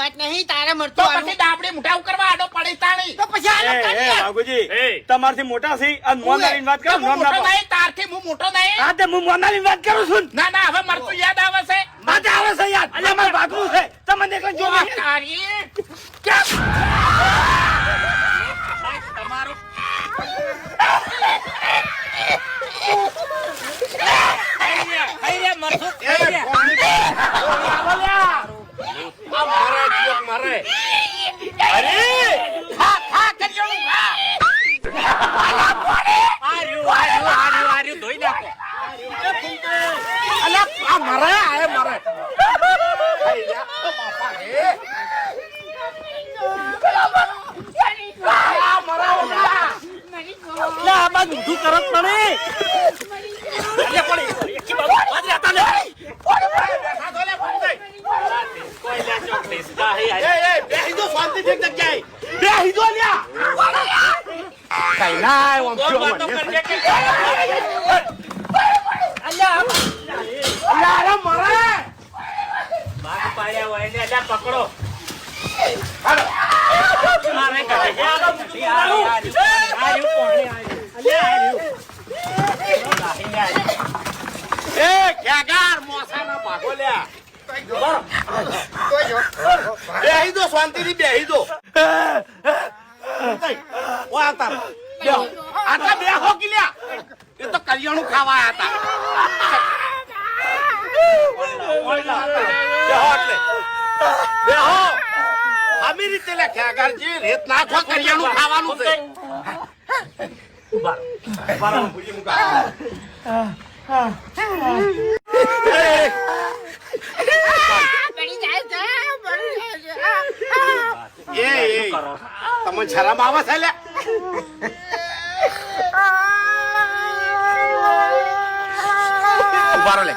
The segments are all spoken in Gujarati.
વાત નહીં તારે તો મરતું પછી ડાબડી મુઠા કરવા આડો પડી તાણી તો પછી આલો કરી બાબુજી તમારથી મોટા છે અને મોનાની વાત કરો હું મોટો નહીં તારથી હું મોટો નહીં હા તે હું મોનાની વાત કરું છું ના ના હવે મરતું યાદ આવે છે માથે આવે છે યાર અને મારું ભાગવું છે તમને એકલા જો તારી તમારું મરે અરે ખા ખા કર્યો ખા આર્યું ધોઈ નાખો અલા આ મરે આ મરે ખાઈ જા ઓ બાપા રે આ મરાવો ના લે આ બાજુ ઊંધું કરત પડે એટલે પડી એકી બાજુ વાજ રહેતા ને કોઈ લે ચોકલેસ કા હે એ બેહી દો શાંતિ ઠીક જગ્યાએ બેહી દો લ્યા કઈ ના ઓમ છો વાતો કરજે કે અલ્યા અરે મરે બાગ પાડ્યા હોય ને અલ્યા પકડો હાલો મારે કરે છે એ ક્યાગાર મોસાના ભાગો લ્યા બેહી દો શાંતિથી બેહી દો ઓ આતા બેહો આતા બેહો કે લ્યા એ તો કરિયાણું ખાવા આયા હતા બેહો એટલે બેહો આમી રીતે લે ક્યાગારજી રેત નાખો કરિયાણું ખાવાનું છે બારો ભૂલી મુકા બળી જાય છે બળી એ જાય તમને શરમ આવે છે લે ઉભારો લે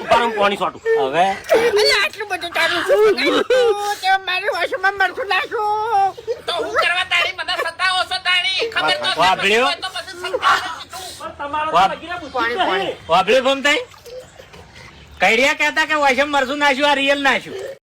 ગરમ પાણી છોટું હવે છે અલ્યા આટલું બધું તારું શું નાખ્યું તે મારી વાસમાં મરતું નાખ્યું તો હું કરવા તારી બધા સતાવો છો તારી ખબર તો વાભળ્યો? તો પછી સંતાન વાભળ્યું ભમતાઈ કઈડિયા કહેતા કે વાસમ મરસું નાખ્યું આ રિયલ નાખ્યું